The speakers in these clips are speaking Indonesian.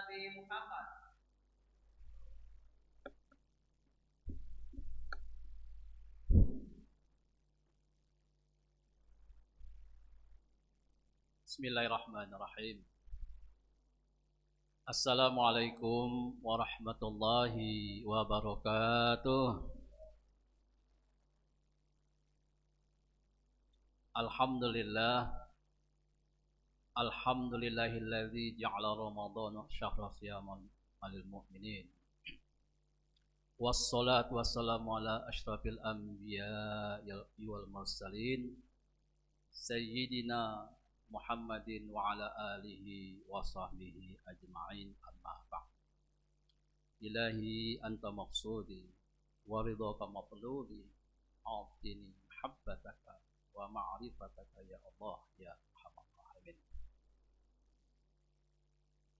Nabi Muhammad. Bismillahirrahmanirrahim. Assalamualaikum warahmatullahi wabarakatuh. Alhamdulillah. Alhamdulillahilladzi ja'ala Ramadhana syahra siyaman lil mu'minin. Wassalatu wassalamu ala asyrafil anbiya'i wal mursalin Sayyidina Muhammadin wa ala alihi wa sahbihi ajma'in, amma ba'd. Ilahi anta maqsudi wa ridhaka matludi, a'tini muhabbataka wa ma'rifataka ya Allah ya Arhamar Rahimin.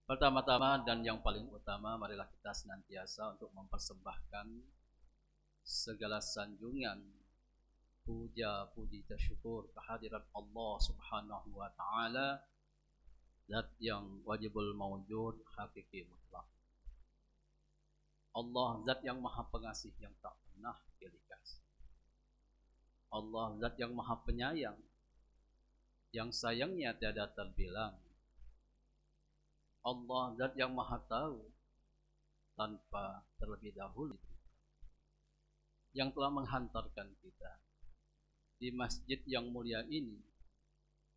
Pertama-tama dan yang paling utama, marilah kita senantiasa untuk mempersembahkan segala sanjungan, puja, puji, syukur kehadirat Allah Subhanahu wa Ta'ala, Zat yang wajibul mawjud, hakiki mutlak. Allah Zat yang maha pengasih, yang tak pernah pilih kasih. Allah Zat yang maha penyayang, yang sayangnya tiada terbilang. Allah Zat yang maha tahu, tanpa terlebih dahulu, yang telah menghantarkan kita di masjid yang mulia ini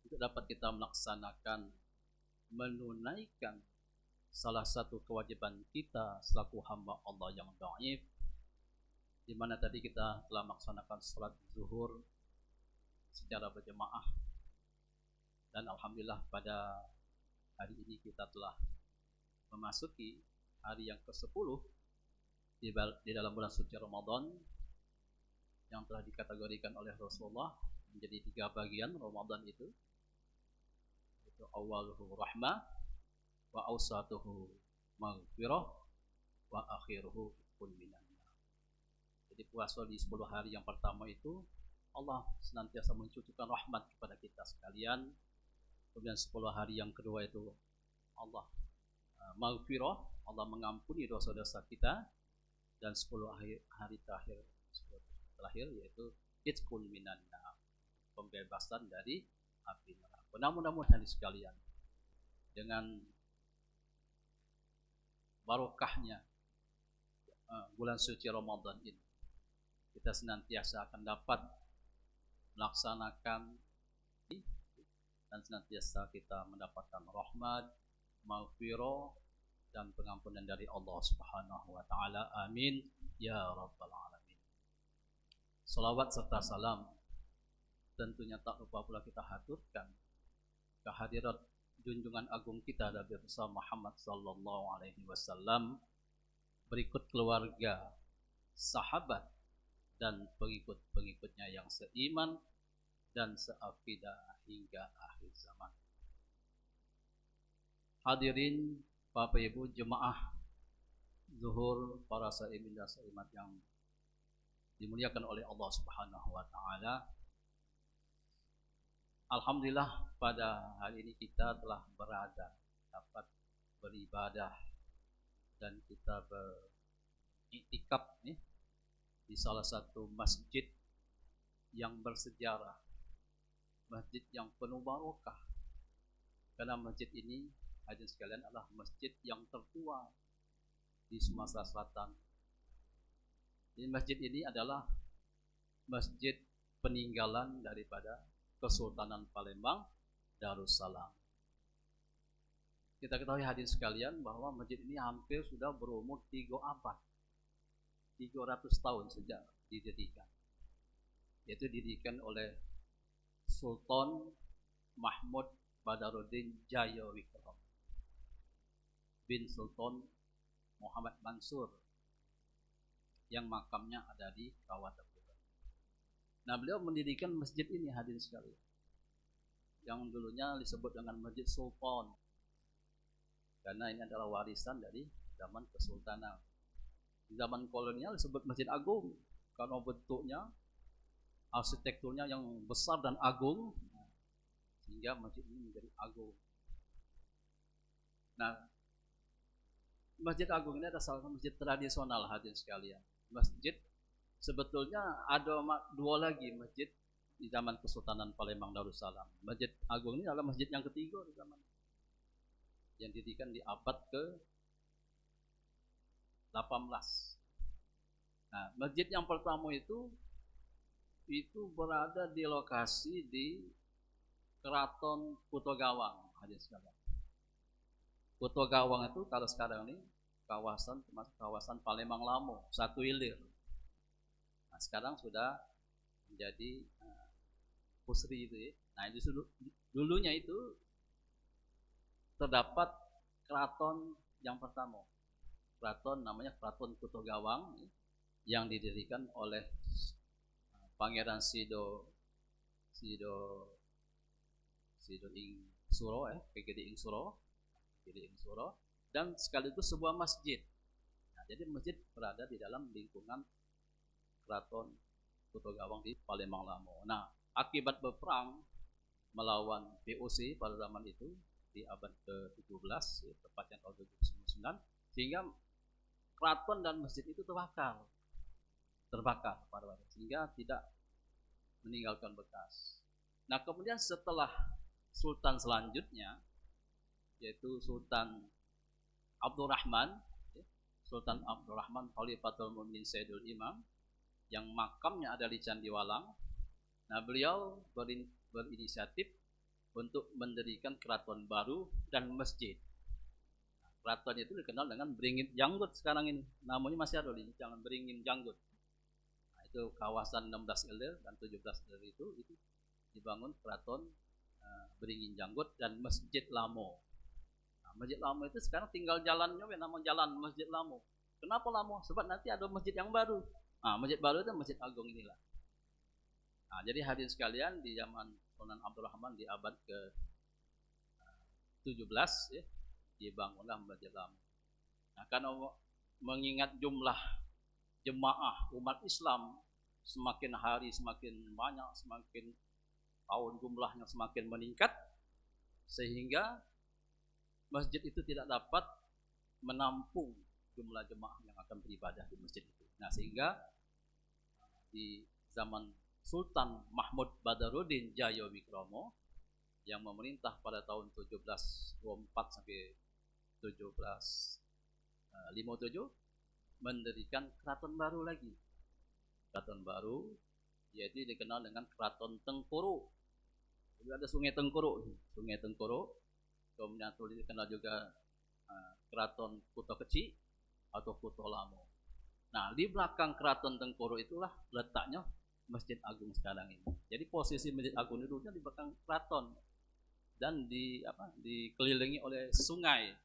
untuk dapat kita melaksanakan, menunaikan salah satu kewajiban kita selaku hamba Allah yang dhaif, di mana tadi kita telah melaksanakan salat zuhur secara berjemaah, dan alhamdulillah pada hari ini kita telah memasuki hari yang ke-10 di dalam bulan suci Ramadan, yang telah dikategorikan oleh Rasulullah menjadi 3 bagian Ramadan itu awaluhu rahmah, wa awsatuhu maghfirah, wa akhiruhu ikun minan. Jadi puasa di 10 hari yang pertama itu Allah senantiasa mencucurkan rahmat kepada kita sekalian. Kemudian 10 hari yang kedua itu Allah maghfirah, Allah mengampuni dosa-dosa kita. Dan 10 hari terakhir yaitu itqun minan nar, pembebasan dari api neraka. Mudah-mudahan sekalian, dengan barokahnya bulan suci Ramadan ini, kita senantiasa akan dapat melaksanakan dan senantiasa kita mendapatkan rahmat, maghfirah, dan pengampunan dari Allah Subhanahu wa Ta'ala. Amin ya rabbal alamin. Salawat serta salam tentunya tak lupa pula kita haturkan kehadirat junjungan agung kita Nabi besar Muhammad sallallahu alaihi wasallam, berikut keluarga, sahabat, dan pengikut-pengikutnya yang seiman dan seakidah hingga akhir zaman. Hadirin Bapak Ibu jemaah zuhur, para saimin dan saimat yang dimuliakan oleh Allah Subhanahu wa Ta'ala. Alhamdulillah pada hari ini kita telah berada, dapat beribadah, dan kita beriktikaf di salah satu masjid yang bersejarah, masjid yang penuh barokah. Karena masjid ini, hadirin sekalian, adalah masjid yang tertua di Sumatera Selatan. Jadi masjid ini adalah masjid peninggalan daripada Kesultanan Palembang Darussalam. Kita ketahui hadirin sekalian bahwa masjid ini hampir sudah berumur 3 abad, 300 tahun sejak didirikan. Yaitu didirikan oleh Sultan Mahmud Badaruddin Jayawikram bin Sultan Muhammad Mansur, yang makamnya ada di Kawah Tebu. Nah, beliau mendirikan masjid ini hadirin sekalian, yang dulunya disebut dengan Masjid Sultan, karena ini adalah warisan dari zaman Kesultanan. Di zaman kolonial disebut Masjid Agung karena bentuknya, arsitekturnya yang besar dan agung, sehingga masjid ini menjadi agung. Nah, Masjid Agung ini adalah salah satu masjid tradisional, hadirin sekalian. Masjid sebetulnya ada dua lagi masjid di zaman Kesultanan Palembang Darussalam. Masjid Agung ini adalah masjid yang ketiga di zaman yang didirikan di abad ke-18. Nah, masjid yang pertama itu berada di lokasi di Keraton Kuto Gawang, hadirin sekalian. Kuto Gawang itu kalau sekarang ini kawasan termasuk kawasan Palembang Lamo, satu hilir. Nah, sekarang sudah menjadi pusri itu ya. Nah, itu dulunya itu terdapat keraton yang pertama. Keraton namanya Keraton Kuto Gawang ya, yang didirikan oleh Pangeran Sido ing Suro PGD ing Suro dan sekaligus sebuah masjid. Nah, jadi masjid berada di dalam lingkungan Keraton Kuto Gawang di Palembang Lamo. Nah, akibat berperang melawan VOC pada zaman itu di abad ke-17, ya, tepatnya tahun 1999, sehingga keraton dan masjid itu terbakar pada waktu, sehingga tidak meninggalkan bekas. Nah, kemudian setelah sultan selanjutnya, yaitu Sultan Abdurrahman, Sultan Abdurrahman Khalifatul Mu'minin Sayyidul Imam, yang makamnya ada di Candiwalang. Nah, beliau berinisiatif untuk mendirikan keraton baru dan masjid. Nah, keraton itu dikenal dengan Beringin Janggut sekarang ini. Namanya masih ada di Jangan Beringin Janggut. Nah, itu kawasan 16 ilir dan 17 ilir itu dibangun keraton Beringin Janggut dan Masjid Lamo. Nah, Masjid Lamo itu sekarang tinggal jalannya nama Jalan Masjid Lamo. Kenapa Lamo? Sebab nanti ada masjid yang baru. Nah, masjid baru itu Masjid Agung inilah. Nah, jadi hadirin sekalian, di zaman Sultan Abdurrahman di abad ke-17 ya, dibangunlah Masjid Lamo. Nah, karena mengingat jumlah jemaah umat Islam semakin hari semakin banyak, semakin tahun jumlahnya semakin meningkat, sehingga masjid itu tidak dapat menampung jumlah jemaah yang akan beribadah di masjid itu. Nah, sehingga di zaman Sultan Mahmud Badaruddin Jayawikromo yang memerintah pada tahun 1724 sampai 1757 mendirikan keraton baru lagi. Keraton baru yaitu dikenal dengan Keraton Tengkoro. Jadi ada Sungai Tengkoro. Kemudian dikenal juga Keraton Kuto Kecil atau Kuto Lamo. Nah, di belakang Keraton Tengkoro itulah letaknya Masjid Agung sekarang ini. Jadi posisi Masjid Agung itu di belakang keraton dan dikelilingi oleh sungai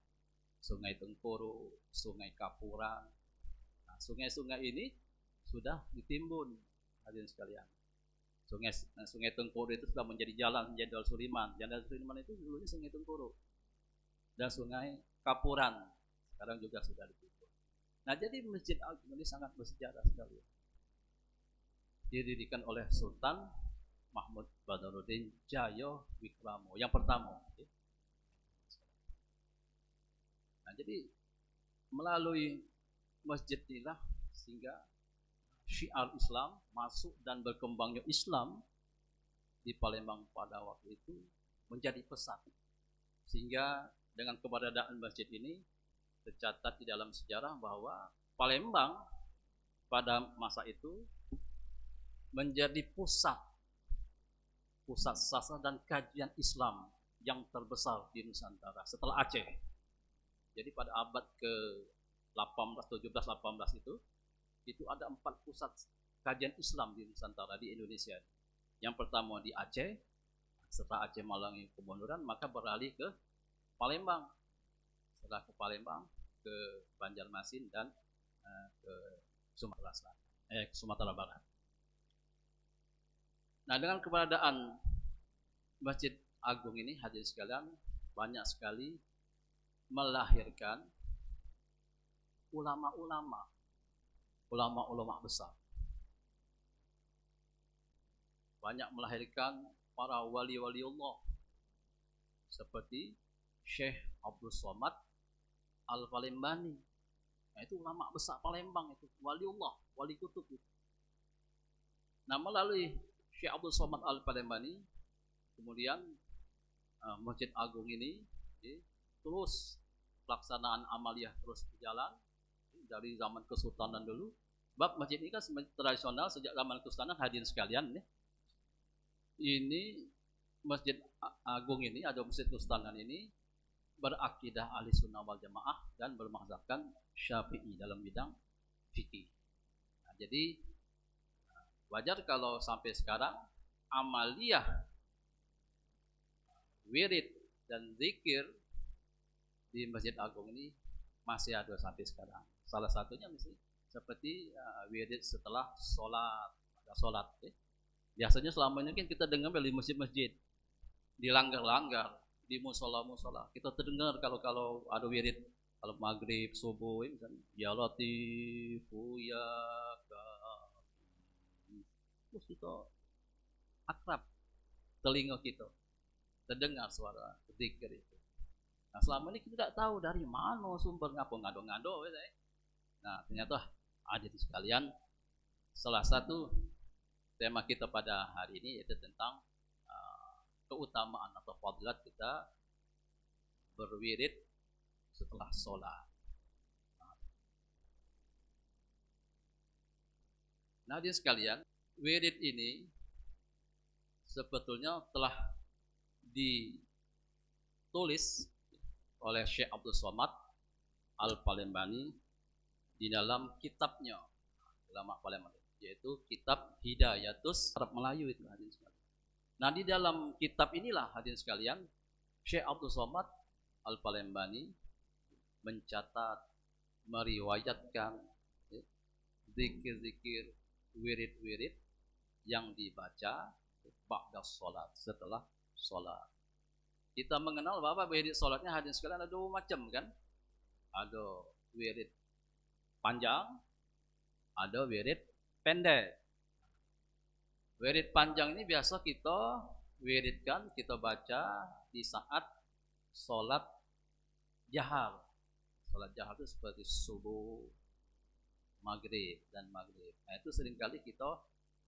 Tengkoro, Sungai Kapuran. Nah, sungai-sungai ini sudah ditimbun, hadirin sekalian. Sungai Tengkoro itu sudah menjadi jalan Jenderal Sudirman. Jenderal Sudirman itu dulunya Sungai Tengkoro. Dan Sungai Kapuran sekarang juga sudah ditimbun. Nah, jadi Masjid Agung ini sangat bersejarah sekali. Didirikan oleh Sultan Mahmud Badaruddin Jayawikromo yang pertama. Nah, jadi melalui masjid inilah sehingga syiar Islam masuk dan berkembangnya Islam di Palembang pada waktu itu menjadi pesat, sehingga dengan keberadaan masjid ini tercatat di dalam sejarah bahwa Palembang pada masa itu menjadi pusat sastra dan kajian Islam yang terbesar di Nusantara setelah Aceh. Jadi pada abad ke-18, 17, 18 itu ada 4 pusat kajian Islam di Nusantara, di Indonesia. Yang pertama di Aceh, setelah Aceh Malangi kemunduran, maka beralih ke Palembang. Setelah ke Palembang, ke Banjarmasin dan ke Sumatera Barat. Nah, dengan keberadaan Masjid Agung ini, hadirin sekalian, banyak sekali melahirkan ulama-ulama besar. Banyak melahirkan para wali-wali Allah seperti Syekh Abdul Somad Al-Palembani. Nah, itu ulama besar Palembang itu, waliullah, wali kutub itu. Nah, melalui Syekh Abdul Somad Al-Palembani, kemudian Masjid Agung ini terus pelaksanaan amaliyah terus berjalan dari zaman Kesultanan dulu. Sebab masjid ini kan tradisional sejak zaman Kesultanan, hadirin sekalian. Ini Masjid Agung ini, ada Masjid Kesultanan ini berakidah ahli sunnah wal jamaah dan bermazhabkan Syafi'i dalam bidang fikih. Nah, jadi wajar kalau sampai sekarang amaliyah wirid dan zikir di Masjid Agung ini masih ada sampai sekarang. Salah satunya misalnya seperti wirid setelah sholat, ada sholat. Biasanya selama ini kan kita dengar di masjid-masjid, di langgar-langgar, di musola-musola. Kita terdengar kalau ada wirid, kalau maghrib, subuh, misalnya ya latifu ya kafi. Terus kita akrab telinga kita terdengar suara zikir itu. Nah, selama ini kita tidak tahu dari mana sumber ngado-ngado. Nah, ternyata hadirin sekalian, salah satu tema kita pada hari ini yaitu tentang keutamaan atau fadilat kita berwirid setelah sholat. Nah, hadirin sekalian, wirid ini sebetulnya telah ditulis oleh Syekh Abdul Somad Al-Palembani di dalam kitabnya, ulama Palembang, yaitu kitab Hidayatus Arab Melayu itu, hadirin sekalian. Nah, di dalam kitab inilah hadirin sekalian, Syekh Abdul Somad Al-Palembani mencatat, meriwayatkan zikir-zikir, wirid-wirid yang dibaca ba'da sholat, setelah sholat. Kita mengenal bahwa wirid sholatnya hadirin sekalian ada dua macam kan? Ada wirid panjang, ada wirid pendek. Wirid panjang ini biasa kita wiridkan, kita baca di saat sholat jahar. Sholat jahar itu seperti subuh, maghrib dan maghrib. Nah, itu seringkali kita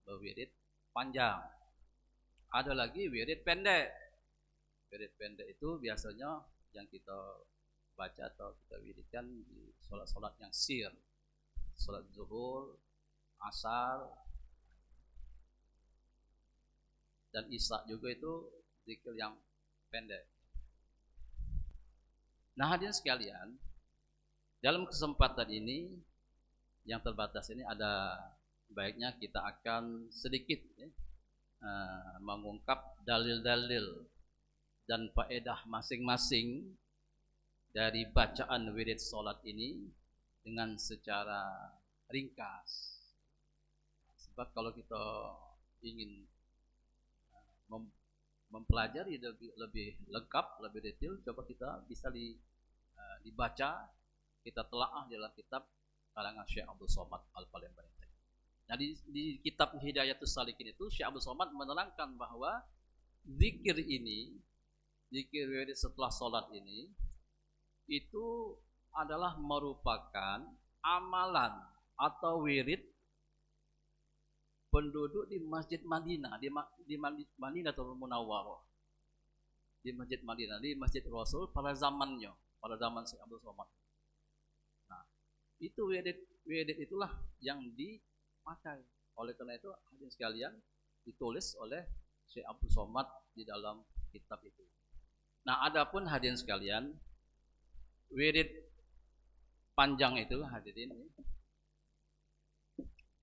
berwirid panjang. Ada lagi wirid pendek. Wirid pendek itu biasanya yang kita baca atau kita wiridkan di sholat-sholat yang sir, sholat zuhur, asar, dan isya juga itu zikir yang pendek. Nah, hadirin sekalian, dalam kesempatan ini yang terbatas ini ada baiknya kita akan sedikit mengungkap dalil-dalil dan faedah masing-masing dari bacaan wirid sholat ini dengan secara ringkas. Sebab kalau kita ingin mempelajari lebih lengkap, lebih detail, coba kita bisa dibaca, kita telaah dalam kitab karangan Syekh Abdul Somad Al-Palembani. Nah, di kitab Hidayatus Salikin itu Syekh Abdul Somad menerangkan bahwa zikir ini, zikir wirid setelah sholat ini, itu adalah merupakan amalan atau wirid penduduk di Masjid Madinah, di Madinatul Munawwarah, di Masjid Madinah, di Masjid Rasul pada zamannya, pada zaman Syekh Abdul Somad. Nah, itu wirid itulah yang dipakai. Oleh karena itu, hadirin sekalian, ditulis oleh Syekh Abdul Somad di dalam kitab itu. Nah, adapun hadirin sekalian, wirid panjang itu hadirin,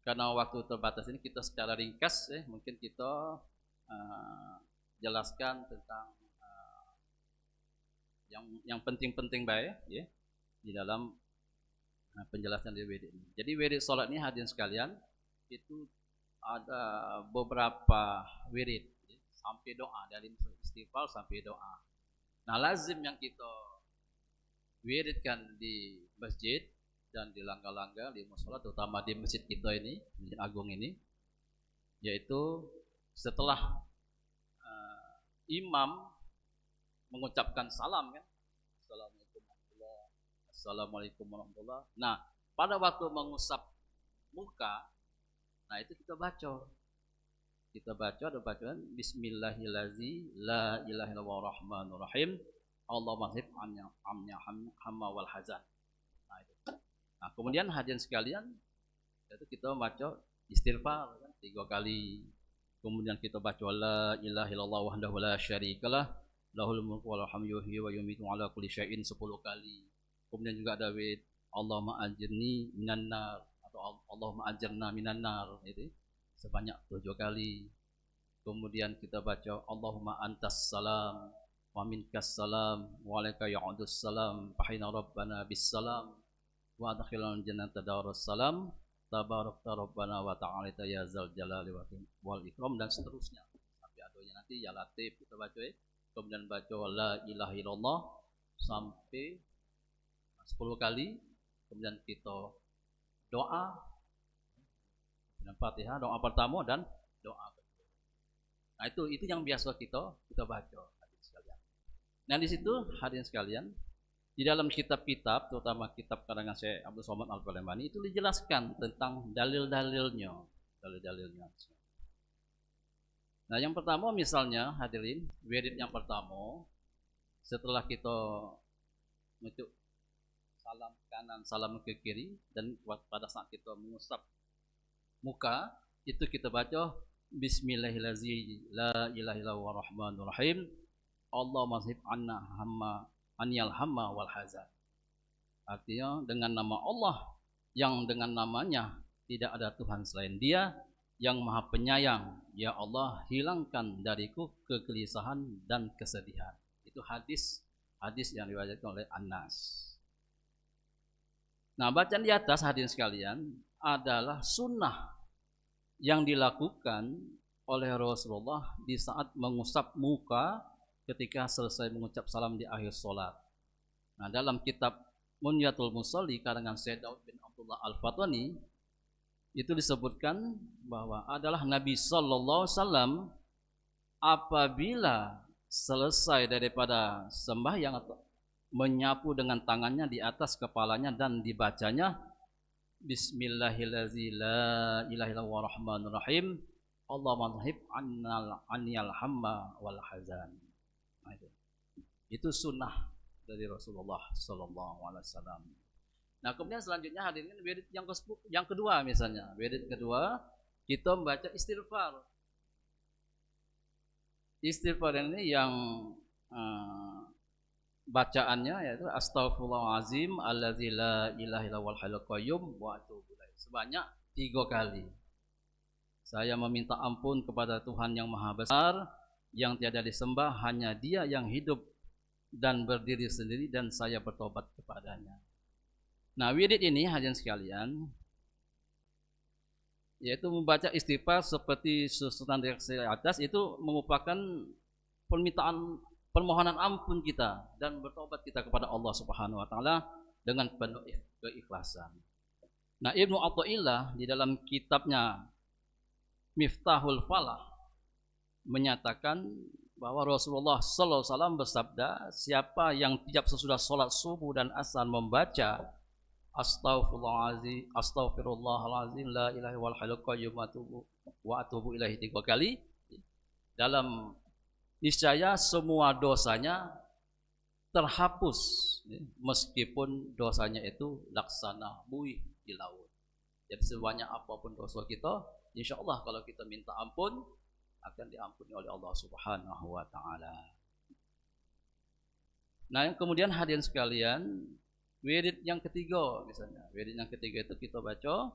karena waktu terbatas ini kita secara ringkas mungkin kita jelaskan tentang yang penting-penting baik ya di dalam penjelasan dari wirid ini. Jadi wirid sholat ini hadirin sekalian itu ada beberapa wirid sampai doa, dari istighfar sampai doa. Nah, lazim yang kita wiridkan di masjid dan di langgar-langgar, di mushola, terutama di masjid kita ini, Masjid Agung ini, yaitu setelah imam mengucapkan salam kan, Assalamualaikum warahmatullahi wabarakatuh, Assalamualaikum warahmatullahi wabarakatuh. Nah, pada waktu mengusap muka, nah itu kita baca. Kita baca ada bacaan Bismillahirrahmanirrahim la ilaha illallah rahmanur rahim Allahumma zhib amnya hamma wal hazan. Nah, itu. Nah, kemudian hadirin sekalian, itu kita baca istighfar kan, 3 kali. Kemudian kita baca la ilaha illallah wahdahu la syarikalah lahul mulku wa lahul hamdu wa yumiitu ala kulli syai'in 10 kali. Kemudian juga ada wid Allahumma ajirni minan nar atau Allahumma ajirna minan nar, itu sebanyak 7 kali. Kemudian kita baca Allahumma antas salam wa minkas salam wa alaika ya'udus salam fahina rabbana bis salam wa adkhilna jannata darus salam tabarakta rabbana wa ta'ala ya zal jalali wal ikram, dan seterusnya sampai adonya nanti ya latif kita baca ya. Kemudian baca la ilaha illallah sampai 10 kali. Kemudian kita doa dengan Fatihah, doa pertama dan doa kedua. Nah, itu yang biasa kita baca hadirin sekalian. Nah, di situ hadirin sekalian, di dalam kitab-kitab, terutama kitab karangan Syekh Abdul Somad Al-Falemani, itu dijelaskan tentang dalil-dalilnya. Nah, yang pertama misalnya hadirin, wirid yang pertama, setelah kita untuk salam kanan, salam ke kiri, dan pada saat kita mengusap muka, itu kita baca Bismillahirrahmanirrahim la ilaha illallah rahmanur rahim Allahumma zhib anna anyal hamma wal hazan. Artinya dengan nama Allah yang dengan namanya tidak ada Tuhan selain Dia, yang Maha Penyayang, ya Allah hilangkan dariku kegelisahan dan kesedihan. Itu hadis yang diriwayatkan oleh Anas. Nah, bacaan di atas hadirin sekalian adalah sunnah yang dilakukan oleh Rasulullah di saat mengusap muka ketika selesai mengucap salam di akhir sholat. Nah, dalam kitab Munyatul Musalli karangan Syekh Daud bin Abdullah Al-Fatwani itu disebutkan bahwa adalah Nabi Sallallahu Alaihi Wasallam apabila selesai daripada sembahyang atau menyapu dengan tangannya di atas kepalanya dan dibacanya Bismillahirrahmanirrahim la ilaha illallah rahmanur rahim Allahumma zhib anyal hamma wal hazan. Nah, itu sunnah dari Rasulullah Sallallahu Alaihi Wasallam. Nah, kemudian selanjutnya hadirin wirid yang kedua misalnya, wirid kedua kita membaca istighfar. Istighfar ini yang bacaannya yaitu astaghfirullahalazim allazi la ilaha illallahul hayyul qayyum wa atubu ilaih sebanyak 3 kali. Saya meminta ampun kepada Tuhan yang Maha Besar, yang tiada disembah, hanya Dia yang hidup dan berdiri sendiri, dan saya bertobat kepadanya. Nah, wirid ini hadirin sekalian yaitu membaca istighfar seperti susunan di atas, itu merupakan permohonan ampun kita dan bertobat kita kepada Allah Subhanahu wa taala dengan penuh keikhlasan. Nah, Ibnu Athaillah di dalam kitabnya Miftahul Falah menyatakan bahwa Rasulullah sallallahu alaihi wasallam bersabda, siapa yang tiap sesudah salat subuh dan asar membaca astaghfirullahalazim la ilaha illallahul hayyul qayyum wa atubu ilaihi 3 kali, dalam niscaya semua dosanya terhapus, meskipun dosanya itu laksana buih di laut. Jadi sebanyak apapun dosa kita, insya Allah kalau kita minta ampun akan diampuni oleh Allah Subhanahu wa taala. Nah, yang kemudian hadirin sekalian, wirid yang ketiga misalnya, wirid yang ketiga itu kita baca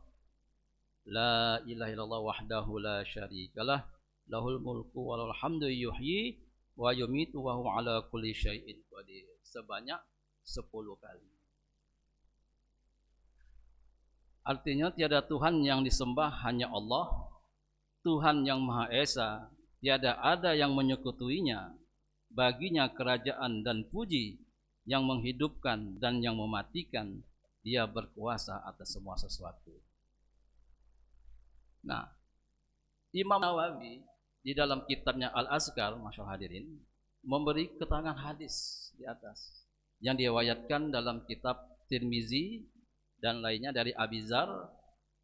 la ilaha illallah wahdahu la syarikalah lahul mulku walal hamdu yuhyi wa yumitu wa huwa ala kulli syai'in qadir sebanyak 10 kali. Artinya tiada Tuhan yang disembah, hanya Allah, Tuhan yang Maha Esa, tiada ada yang menyekutuinya, baginya kerajaan dan puji, yang menghidupkan dan yang mematikan, Dia berkuasa atas semua sesuatu. Nah, Imam Nawawi di dalam kitabnya Al-Azkar, masyaallah hadirin, memberi keterangan hadis di atas yang diriwayatkan dalam kitab Tirmizi dan lainnya dari Abi Dzar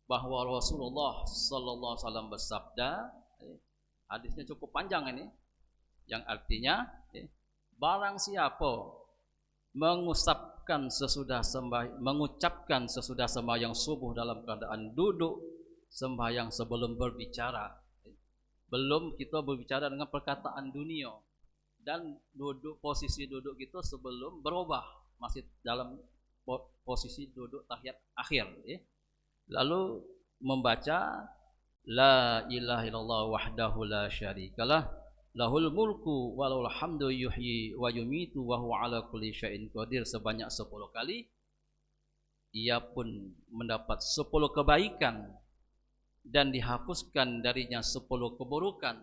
bahwa Rasulullah sallallahu alaihi wasallam bersabda, hadisnya cukup panjang ini, yang artinya barang siapa mengucapkan sesudah sembahyang subuh dalam keadaan duduk sembahyang sebelum berbicara. Belum kita berbicara dengan perkataan dunia, dan posisi duduk itu sebelum berubah, masih dalam posisi duduk tahiyat akhir. Lalu membaca la ilaha illallah wahdahu la syarikalah lahul mulku walahul hamdu yuhyi wa yumitu wa huwa ala kulli syai'in qadir sebanyak 10 kali. Ia pun mendapat 10 kebaikan dan dihapuskan darinya 10 keburukan,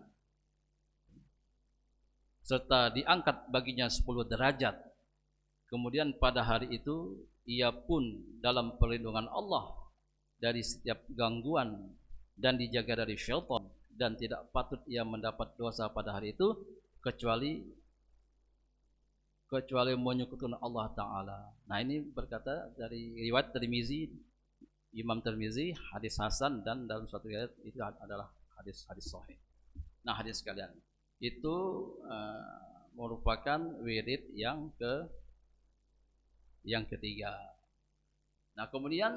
serta diangkat baginya 10 derajat. Kemudian pada hari itu ia pun dalam perlindungan Allah dari setiap gangguan dan dijaga dari syaitan, dan tidak patut ia mendapat dosa pada hari itu kecuali menyekutukan Allah Ta'ala. Nah, ini berkata dari riwayat Tirmizi, Imam Tirmizi, hadis hasan, dan dalam suatu riwayat itu adalah hadis sahih. Nah, hadis sekalian, itu merupakan wirid yang ketiga. Nah, kemudian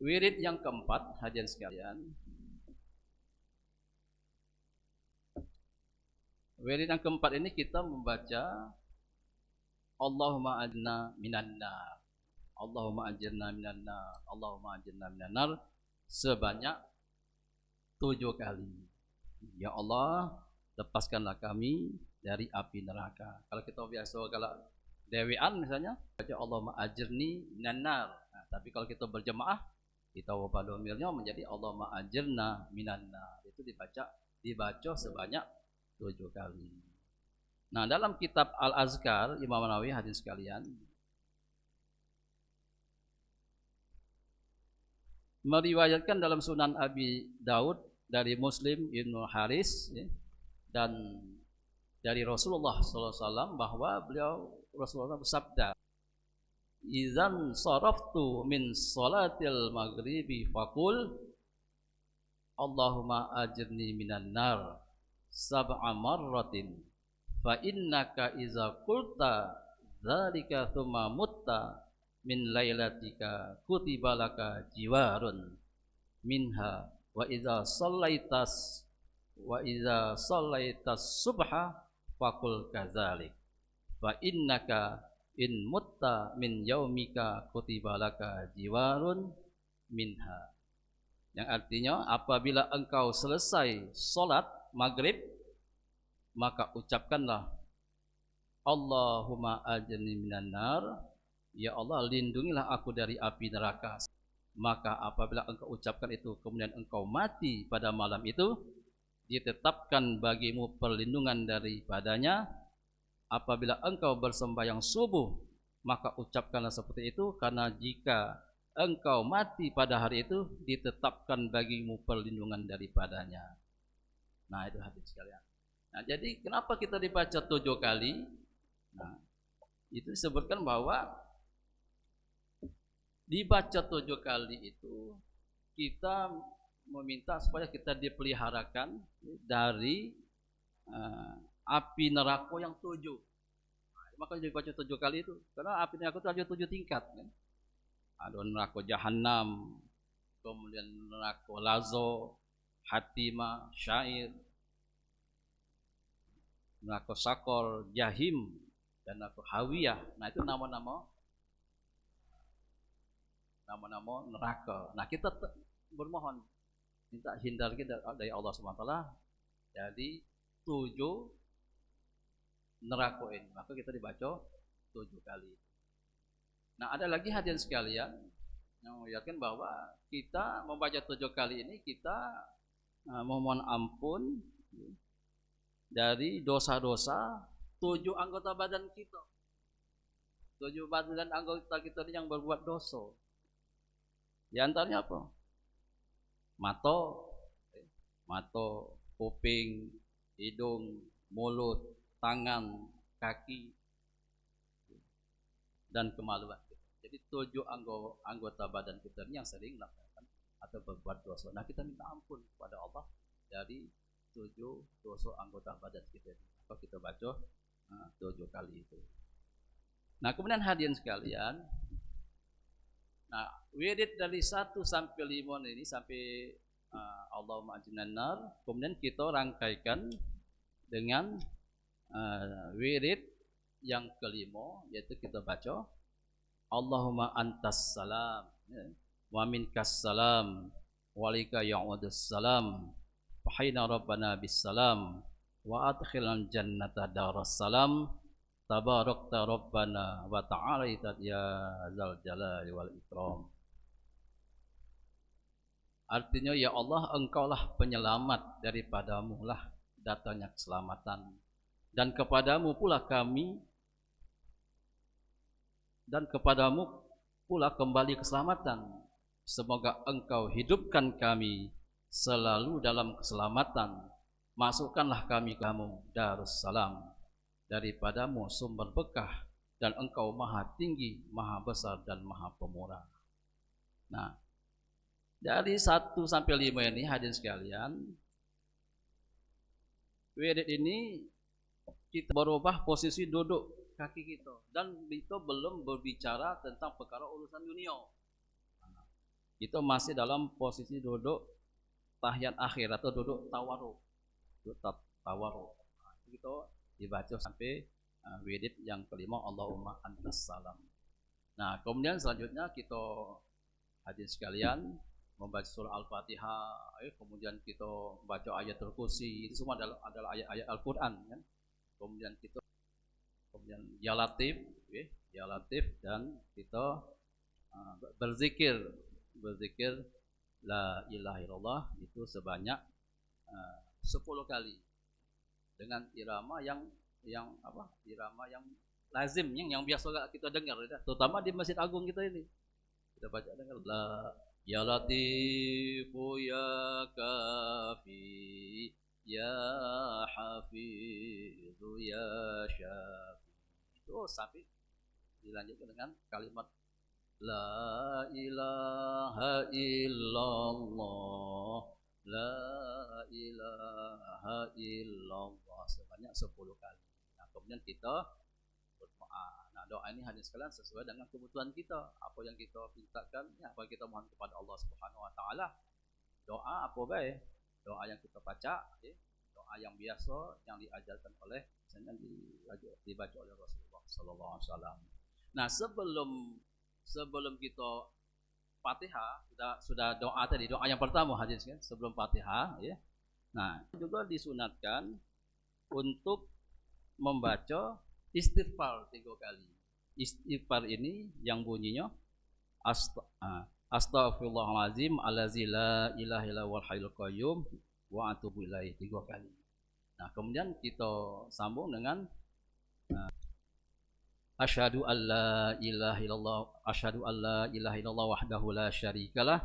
wirid yang keempat, hadirin sekalian, wirid yang keempat ini kita membaca Allahumma ajirna minan nar, Allahumma ajirna minan nar, Allahumma ajirna minan nar sebanyak 7 kali. Ya Allah, lepaskanlah kami dari api neraka. Kalau kita biasa kalau dewean misalnya baca Allahumma ajirni minan nar. Nah, tapi kalau kita berjemaah kita wabah domirnya menjadi Allahumma ajirna minan nar. Itu dibaca sebanyak 7 kali. Nah, dalam kitab Al-Azkar Imam Nawawi, hadirin sekalian, meriwayatkan dalam Sunan Abi Daud dari Muslim Ibnu Haris, dan dari Rasulullah SAW bahwa Rasulullah bersabda, "Idzan saraftu min salatil maghribi faqul Allahumma ajirni minan nar sab'a marratin fa innaka iza qulta dzalika thumma mutta min lailatika kutiba laka jiwarun minha wa iza sallaitas subha faqul kadzalik fa innaka in mutta min yaumika kutiba laka jiwarun minha." Yang artinya, apabila engkau selesai salat maghrib, maka ucapkanlah Allahumma ajirni minan nar, ya Allah, lindungilah aku dari api neraka. Maka apabila engkau ucapkan itu kemudian engkau mati pada malam itu, ditetapkan bagimu perlindungan daripadanya. Apabila engkau bersembahyang subuh, maka ucapkanlah seperti itu, karena jika engkau mati pada hari itu, ditetapkan bagimu perlindungan daripadanya. Nah, itu hadis sekalian. Nah, jadi kenapa kita dibaca 7 kali? Nah, itu disebutkan bahwa dibaca 7 kali itu kita meminta supaya kita dipeliharakan dari api neraka yang 7. Nah, makanya dibaca 7 kali itu, karena api neraka itu ada 7 tingkat, kan? Ada neraka jahanam, kemudian neraka lazo, hatima, syair, neraka sakor, jahim, dan neraka hawiyah. Nah, itu nama-nama neraka. Nah, kita bermohon minta hindar kita dari Allah SWT dari 7 neraka ini. Maka kita dibaca 7 kali. Nah, ada lagi hadirin sekalian yang melihatkan bahwa kita membaca 7 kali ini kita memohon ampun dari dosa-dosa 7 anggota badan kita. 7 badan anggota kita yang berbuat dosa. Di antaranya apa? Mata, kuping, hidung, mulut, tangan, kaki, dan kemaluan kita. Jadi 7 anggota badan kita ini yang sering melakukan atau berbuat dosa. Nah, kita minta ampun kepada Allah dari 7 dosa anggota badan kita ini. Atau kita baca 7 kali itu. Nah, kemudian hadirin sekalian, nah, wirid dari 1 sampai 5 ini sampai Allahumma ajirnan nar, kemudian kita rangkaikan dengan wirid yang kelima, yaitu kita baca Allahumma antas salam wa minkas salam walika ya'udus salam fahina rabbana bis salam wa adkhilal jannata daras salam tabarakta rabbana wa ta'alaita ya zal jalali wal ikram. Artinya, ya Allah, engkaulah penyelamat, daripadamu lah datangnya keselamatan, dan kepadamu pula kami, dan kepadamu pula kembali keselamatan. Semoga engkau hidupkan kami selalu dalam keselamatan. Masukkanlah kami kamu Darussalam, daripadamu sumber berkah, dan engkau maha tinggi, maha besar, dan maha pemurah. Nah, dari 1 sampai 5 ini hadirin sekalian, wirid ini kita berubah posisi duduk kaki kita, dan kita belum berbicara tentang perkara urusan dunia. Kita masih dalam posisi duduk tahiyat akhir atau duduk tawarruk. Kita dibaca sampai wirid yang kelima, Allahumma antas salam. Nah, kemudian selanjutnya kita hadirin sekalian membaca surah Al-Fatihah, kemudian kita membaca ayatul kursi, itu semua adalah ayat-ayat Al-Quran, kan? Kemudian ya Latif, dan kita berzikir la ilaha illallah itu sebanyak 10 kali dengan irama yang lazim, yang biasa kita dengar, terutama di Masjid Agung kita ini. Kita baca dengar la ya Latifu ya Kafi ya Hafizu ya Syafi. Itu sampai dilanjutkan dengan kalimat la ilaha illallah, la ilaha illallah sebanyak 10 kali. Nah, kemudian kita berdoa. Nah, doa ini hadirin sekalian sesuai dengan kebutuhan kita. Apa yang kita mintakan, apa yang kita mohon kepada Allah Subhanahu wa taala. Doa apa baik? Doa yang kita baca, doa yang biasa yang diajarkan oleh dibaca oleh Rasulullah sallallahu alaihi wasallam. Nah, sebelum kita Fatihah, sudah doa tadi, doa yang pertama hadirin sekalian sebelum Fatihah, ya. Nah, juga disunatkan untuk membaca istighfar 3 kali. Istighfar ini yang bunyinya astaghfirullahalazim allazi la ilaha illa huwal hayyul qayyum wa atubu ilaihi 3 kali. Nah, kemudian kita sambung dengan asyhadu alla ilaha illallah wahdahu la syarikalah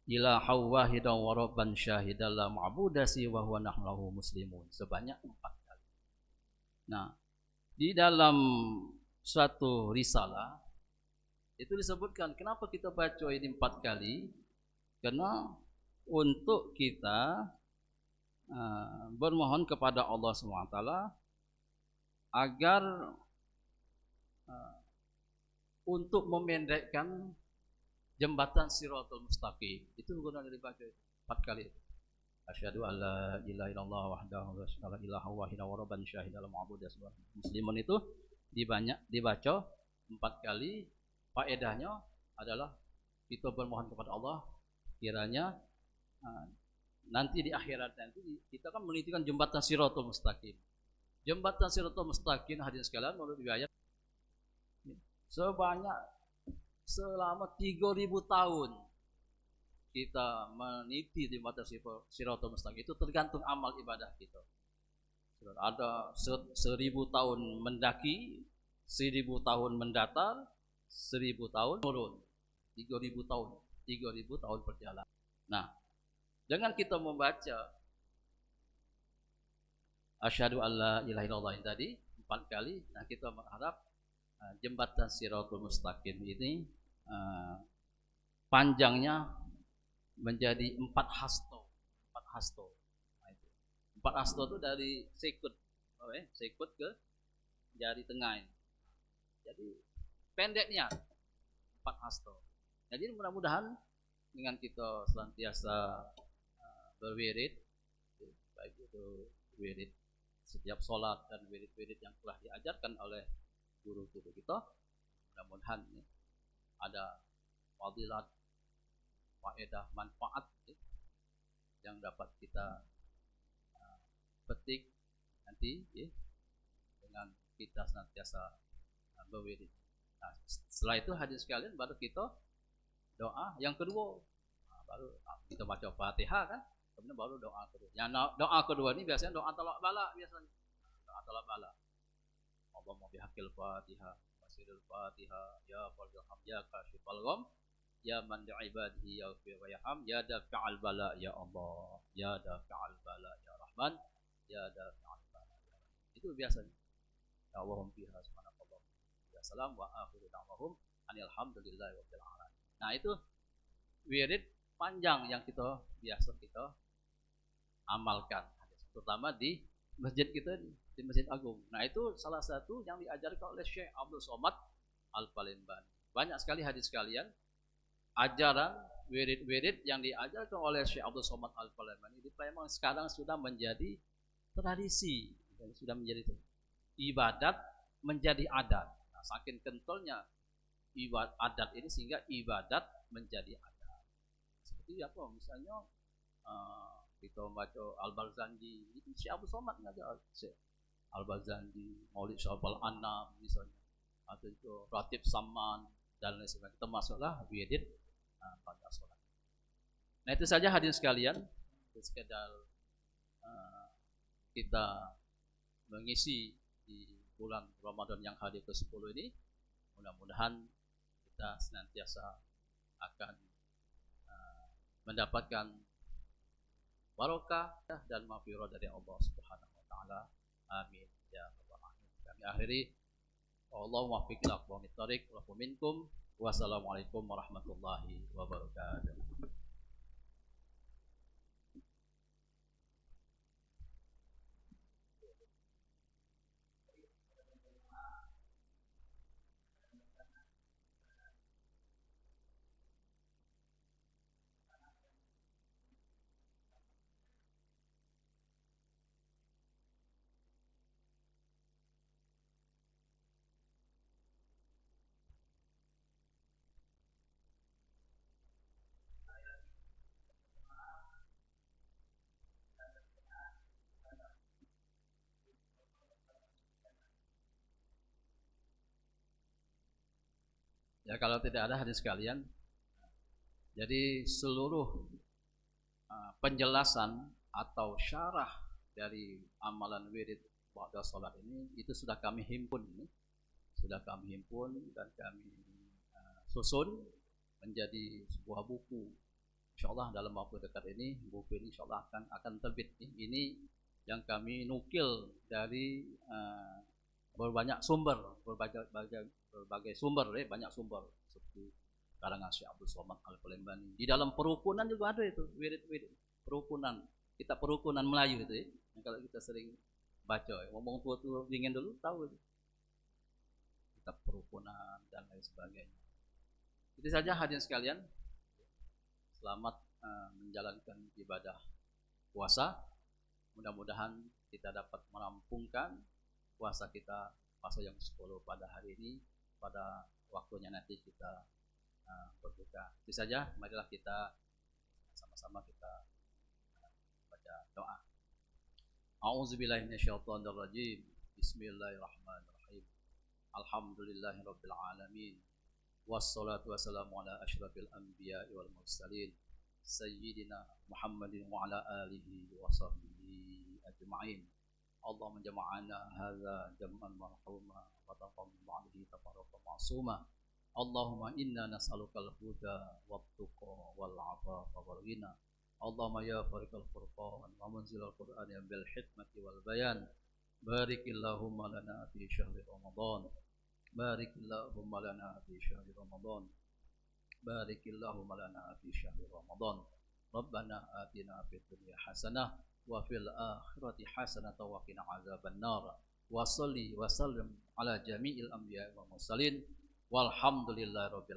ilahau wahidan wa rabban syahidan la ma'budasi wa huwa nahnu muslimun sebanyak 4 kali. Nah, di dalam suatu risalah itu disebutkan kenapa kita baca ini 4 kali, karena untuk kita bermohon kepada Allah SWT agar untuk memendekkan jembatan Shiratal Mustaqim. Itu guna dibaca 4 kali. Asyhadu alla ilaha illallah wahdahu la ilaha wahida wa rabban syahida la ma'budu muslimun itu dibaca 4 kali. Faedahnya adalah kita bermohon kepada Allah kiranya nanti di akhirat nanti kita kan menitikan jembatan Shiratal Mustaqim. Jembatan Shiratal Mustaqim hadirin sekalian menurut riwayat selama 3.000 tahun kita meniti di jembatan Shiratal Mustaqim. Itu tergantung amal ibadah kita. Ada 1.000 tahun mendaki, 1.000 tahun mendatar, 1.000 tahun turun, 3.000 tahun perjalanan. Nah, dengan kita membaca asyhadu alla ilaha illallah tadi 4 kali, nah kita berharap jembatan Shirathul Mustaqim ini panjangnya menjadi 4 hasto. 4 hasto. Nah, itu. 4 hasto itu dari sikut ke jari tengah ini. Jadi pendeknya 4 hasto. Jadi mudah-mudahan dengan kita senantiasa berwirid, baik itu wirid setiap sholat dan wirid-wirid yang telah diajarkan oleh guru-guru kita, mudah-mudahan ada fadilat, faedah, manfaat yang dapat kita petik nanti dengan kita senantiasa berwirid. Nah, setelah itu hadirin sekalian baru kita doa yang kedua. Nah, baru kita baca Fatihah kan, kemudian baru doa kedua. Yang doa kedua ini biasanya doa tolak bala biasanya. Doa tolak bala. Allahumma bihaqil Fatihah, wasirul Fatihah, ya fardul ham, ya kashifal gham, ya man li'ibadihi yaghfir wa yarham, ya dafi'al bala ya Allah, ya dafi'al bala ya Rahman, ya dafi'al bala ya Rahim. Itu biasanya. Allahumma biha subhanallah. Ya salam wa akhiru da'wahum alhamdulillahi rabbil alamin. Nah, itu wirid panjang yang kita biasa kita amalkan, terutama di masjid kita, di Masjid Agung. Nah, itu salah satu yang diajarkan oleh Syekh Abdul Somad Al-Palembani. Banyak sekali hadis sekalian, ajaran wirid-wirid yang diajarkan oleh Syekh Abdul Somad Al-Palembani di Palembang sekarang sudah menjadi tradisi, sudah menjadi ibadat menjadi adat. Nah, saking kentalnya ibadat adat ini sehingga ibadat menjadi adat. Seperti apa? Misalnya kita baca Al-Barzanji, itu Syekh Abdul Somad ngajar Al-Barzanji, Maulid Syawal Anam misalnya, atau itu Ratib Saman dan lain sebagainya. Termasuklah wirid pada sholat. Nah, itu saja hadirin sekalian, sekedar kita mengisi di bulan Ramadan yang hari ke-10 ini. Mudah-mudahan kita senantiasa akan mendapatkan barokah dan maghfirah dari Allah Subhanahu wa taala. Amin ya rabbal alamin. Kami akhiri, Allahumma waffiq ila aqwamit thariq wa minkum. Wassalamualaikum warahmatullahi wabarakatuh. Ya, kalau tidak ada hadirin sekalian, jadi seluruh penjelasan atau syarah dari amalan wirid ba'da salat ini itu sudah kami himpun dan kami susun menjadi sebuah buku. Insyaallah dalam waktu dekat ini buku ini insyaallah akan terbit. Ini yang kami nukil dari berbagai sumber, banyak sumber seperti karangan Syekh Abdul Somad Al-Palembani. Di dalam perukunan juga ada itu wirid-wirid perukunan, kita perukunan Melayu itu yang kalau kita sering baca, ngomong tua dingin dulu tahu itu. Kita perukunan dan lain sebagainya. Itu saja hadirin sekalian. Selamat menjalankan ibadah puasa. Mudah-mudahan kita dapat merampungkan puasa kita, puasa yang 10 pada hari ini, pada waktunya nanti kita berbuka. Itu saja, marilah kita sama-sama kita baca doa. A'udzubillahi minasyaitonirrajim. Bismillahirrahmanirrahim. Alhamdulillahirabbil alamin. Wassalatu wassalamu ala asyrafil anbiya'i wal mursalin sayyidina Muhammadin wa ala alihi wa sahbihi ajma'in. Allahumma jama'ana hadza jam'an marhuma wa taqabbal ba'dahu tafarraqan ma'suma. Allahumma inna nas'alukal huda wat tuqa wal 'afafa wal ghina. Allahumma ya fariqal furqan wa munzilal qur'ani bil hikmati wal bayan. Barikillahumma lana fi syahri Ramadan Barikillahumma lana fi syahri Ramadan. Barikillahumma lana fi syahri Ramadan. Rabbana atina fid dunya hasanah wa fil akhirati hasanah wa qina adzabannar. Wa shalli wa sallim ala jami'il anbiya'i wal mursalin. Walhamdulillahirabbil